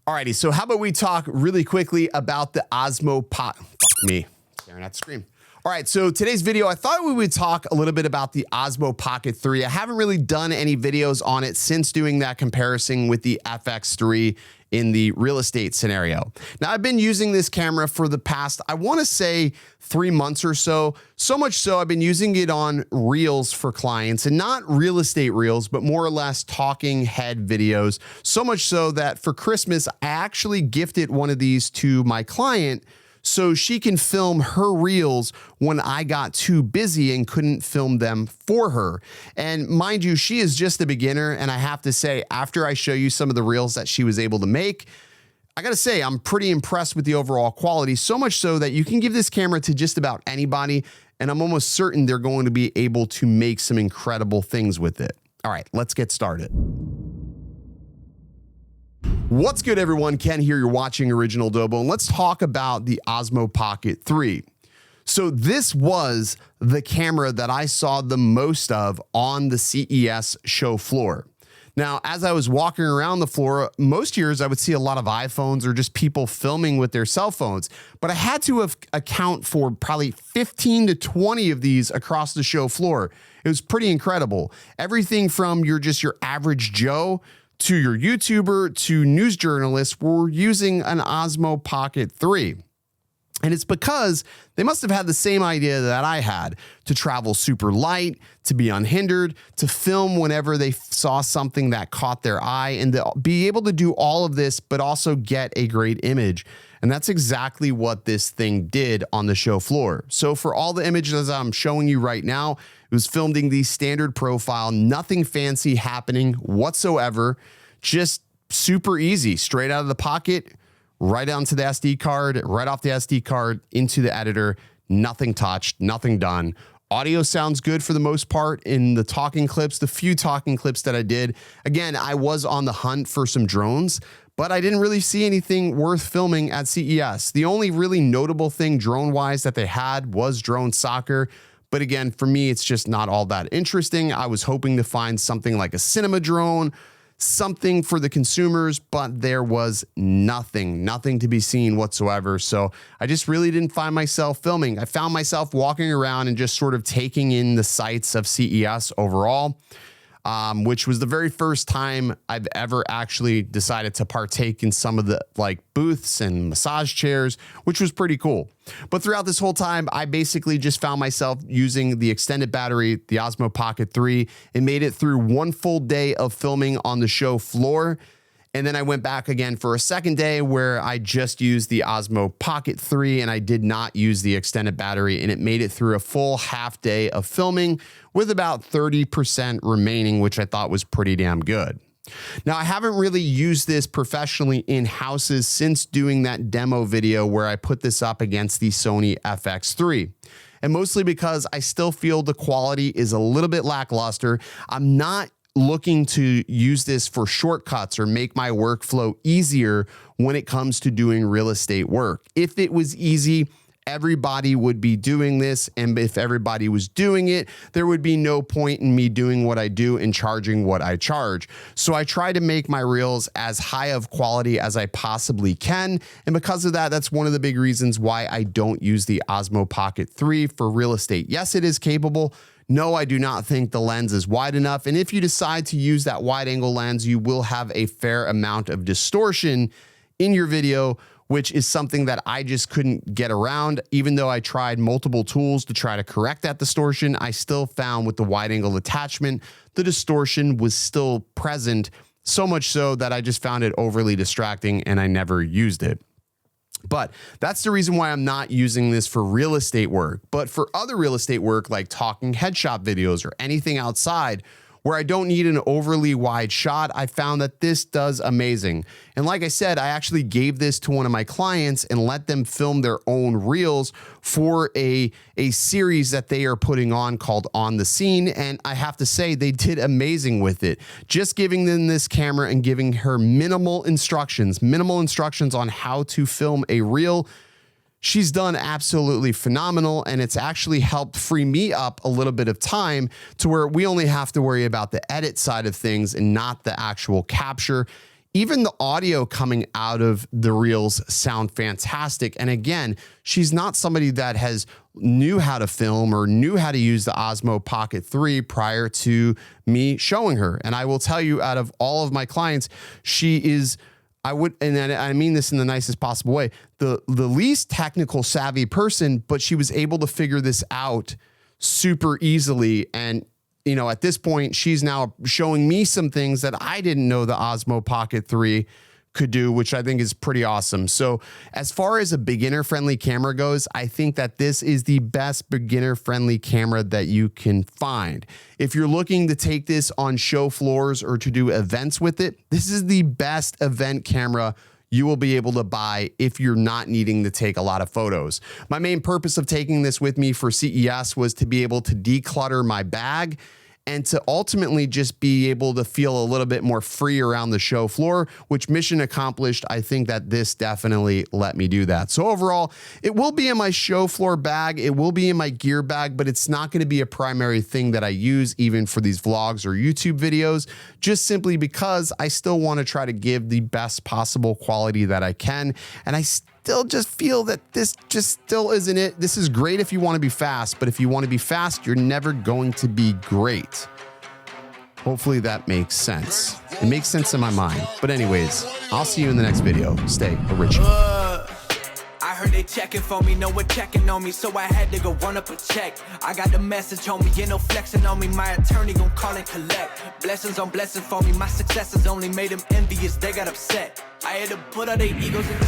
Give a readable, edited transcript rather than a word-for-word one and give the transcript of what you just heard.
Alrighty, so how about we talk really quickly about the Osmo Pocket. Fuck me, staring at the screen. All right, so today's video, I thought we would talk a little bit about the Osmo Pocket 3. I haven't really done any videos on it since doing that comparison with the FX3 in the real estate scenario. Now, I've been using this camera for the past, I want to say 3 months or so. So much so, I've been using it on reels for clients, and not real estate reels, but more or less talking head videos. So much so that for Christmas, I actually gifted one of these to my client so she can film her reels when I got too busy and couldn't film them for her. And mind you, she is just a beginner. And I have to say, after I show you some of the reels that she was able to make, I gotta say, I'm pretty impressed with the overall quality, so much so that you can give this camera to just about anybody, and I'm almost certain they're going to be able to make some incredible things with it. All right, let's get started. What's good, everyone? Ken here. You're watching OriginaldoBo, and let's talk about the Osmo Pocket 3. So this was the camera that I saw the most of on the CES show floor. Now, as I was walking around the floor, most years I would see a lot of iPhones or just people filming with their cell phones, but I had to account for probably 15 to 20 of these across the show floor. It was pretty incredible. Everything from your average Joe to your YouTuber to news journalists were using an Osmo Pocket 3. And it's because they must have had the same idea that I had, to travel super light, to be unhindered, to film whenever they saw something that caught their eye, and to be able to do all of this, but also get a great image. And that's exactly what this thing did on the show floor. So for all the images I'm showing you right now, it was filmed in the standard profile, nothing fancy happening whatsoever, just super easy, straight out of the pocket, right onto the SD card, right off the SD card, into the editor, nothing touched, nothing done. Audio sounds good for the most part in the talking clips, the few talking clips that I did. Again, I was on the hunt for some drones, but I didn't really see anything worth filming at CES. The only really notable thing drone-wise that they had was drone soccer. But again, for me, it's just not all that interesting. I was hoping to find something like a cinema drone, something for the consumers, but there was nothing to be seen whatsoever. So I just really didn't find myself filming. I found myself walking around and just sort of taking in the sights of CES overall, which was the very first time I've ever actually decided to partake in some of the booths and massage chairs, which was pretty cool. But throughout this whole time, I basically just found myself using the extended battery, the Osmo Pocket 3, and made it through one full day of filming on the show floor. And then I went back again for a second day where I just used the Osmo Pocket 3 and I did not use the extended battery, and it made it through a full half day of filming with about 30% remaining, which I thought was pretty damn good. Now, I haven't really used this professionally in houses since doing that demo video where I put this up against the Sony FX3. And mostly because I still feel the quality is a little bit lackluster. I'm not looking to use this for shortcuts or make my workflow easier when it comes to doing real estate work. If it was easy, everybody would be doing this, and if everybody was doing it, there would be no point in me doing what I do and charging what I charge. So I try to make my reels as high of quality as I possibly can, and because of that, that's one of the big reasons why I don't use the Osmo Pocket 3 for real estate. Yes, it is capable. No, I do not think the lens is wide enough, and if you decide to use that wide angle lens, you will have a fair amount of distortion in your video, which is something that I just couldn't get around. Even though I tried multiple tools to try to correct that distortion, I still found with the wide angle attachment, the distortion was still present, so much so that I just found it overly distracting and I never used it. But that's the reason why I'm not using this for real estate work. But for other real estate work, like talking headshot videos or anything outside, where I don't need an overly wide shot, I found that this does amazing. And like I said, I actually gave this to one of my clients and let them film their own reels for a series that they are putting on called On the Scene. And I have to say, they did amazing with it. Just giving them this camera and giving her minimal instructions on how to film a reel, she's done absolutely phenomenal, and it's actually helped free me up a little bit of time to where we only have to worry about the edit side of things and not the actual capture. even the audio coming out of the reels sound fantastic. And again, she's not somebody that knew how to film or knew how to use the Osmo Pocket 3 prior to me showing her. And I will tell you, out of all of my clients, she is, and I mean this in the nicest possible way, the least technical savvy person, but she was able to figure this out super easily. And you know, at this point, she's now showing me some things that I didn't know the Osmo Pocket 3 could do, which I think is pretty awesome. So as far as a beginner-friendly camera goes, I think that this is the best beginner-friendly camera that you can find. If you're looking to take this on show floors or to do events with it, this is the best event camera you will be able to buy if you're not needing to take a lot of photos. My main purpose of taking this with me for CES was to be able to declutter my bag and to ultimately just be able to feel a little bit more free around the show floor, which mission accomplished. I think that this definitely let me do that. So overall, it will be in my show floor bag. It will be in my gear bag, but it's not going to be a primary thing that I use even for these vlogs or YouTube videos, just simply because I still want to try to give the best possible quality that I can. And I still just feel that this just still isn't it. This is great if you want to be fast, but if you want to be fast, you're never going to be great. Hopefully that makes sense. It makes sense in my mind. But anyways, I'll see you in the next video. Stay original. I heard they checking for me, no one checking on me, so I had to go run up a check. I got the message on me, no flexing on me, my attorney gon' call and collect. Blessings on blessings for me, my successes only made them envious, they got upset. I had to put all their egos in the